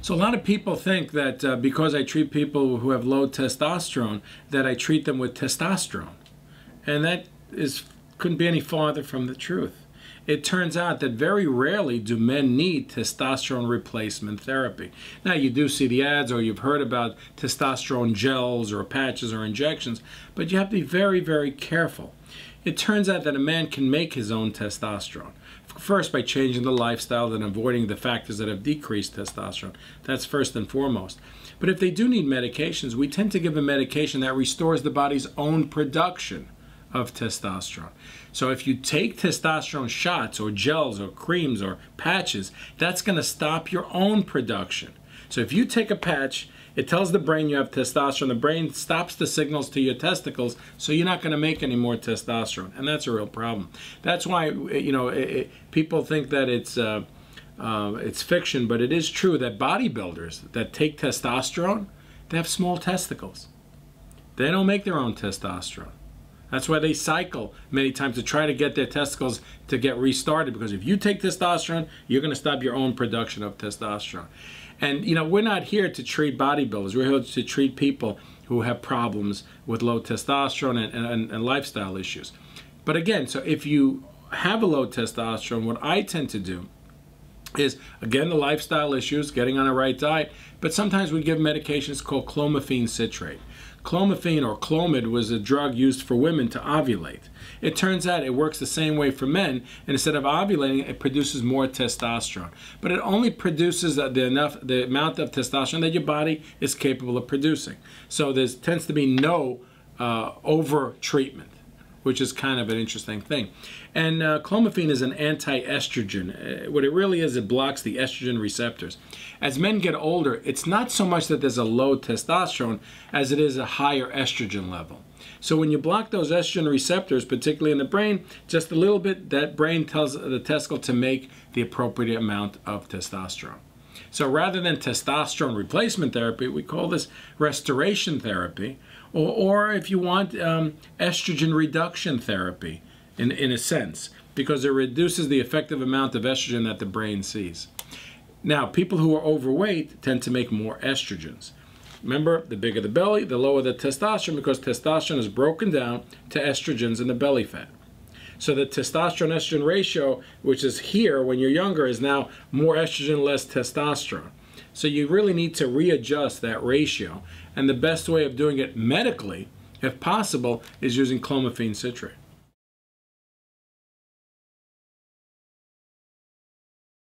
So a lot of people think that because I treat people who have low testosterone, that I treat them with testosterone. And that couldn't be any farther from the truth. It turns out that very rarely do men need testosterone replacement therapy. Now, you do see the ads, or you've heard about testosterone gels or patches or injections, but you have to be very, very careful. It turns out that a man can make his own testosterone. First, by changing the lifestyle and avoiding the factors that have decreased testosterone. That's first and foremost. But if they do need medications, we tend to give a medication that restores the body's own production of testosterone. So if you take testosterone shots or gels or creams or patches, that's going to stop your own production. So if you take a patch, it tells the brain you have testosterone. The brain stops the signals to your testicles, so you're not going to make any more testosterone, and that's a real problem. That's why, you know, people think that it's fiction, but it is true that bodybuilders that take testosterone, they have small testicles. They don't make their own testosterone. That's why they cycle many times to try to get their testicles to get restarted, because if you take testosterone, you're going to stop your own production of testosterone. And, you know, we're not here to treat bodybuilders. We're here to treat people who have problems with low testosterone and lifestyle issues. But again, so if you have a low testosterone, what I tend to do is, again, the lifestyle issues, getting on a right diet, but sometimes we give medications called clomiphene citrate. Clomiphene, or Clomid, was a drug used for women to ovulate. It turns out it works the same way for men, and instead of ovulating, it produces more testosterone. But it only produces the amount of testosterone that your body is capable of producing. So there tends to be no over-treatment, which is kind of an interesting thing. And clomiphene is an anti-estrogen. What it really is, it blocks the estrogen receptors. As men get older, it's not so much that there's a low testosterone as it is a higher estrogen level. So when you block those estrogen receptors, particularly in the brain, just a little bit, that brain tells the testicle to make the appropriate amount of testosterone. So rather than testosterone replacement therapy, we call this restoration therapy, or if you want, estrogen reduction therapy, in a sense, because it reduces the effective amount of estrogen that the brain sees. Now, people who are overweight tend to make more estrogens. Remember, the bigger the belly, the lower the testosterone, because testosterone is broken down to estrogens in the belly fat. So the testosterone-estrogen ratio, which is here when you're younger, is now more estrogen, less testosterone. So you really need to readjust that ratio. And the best way of doing it medically, if possible, is using clomiphene citrate.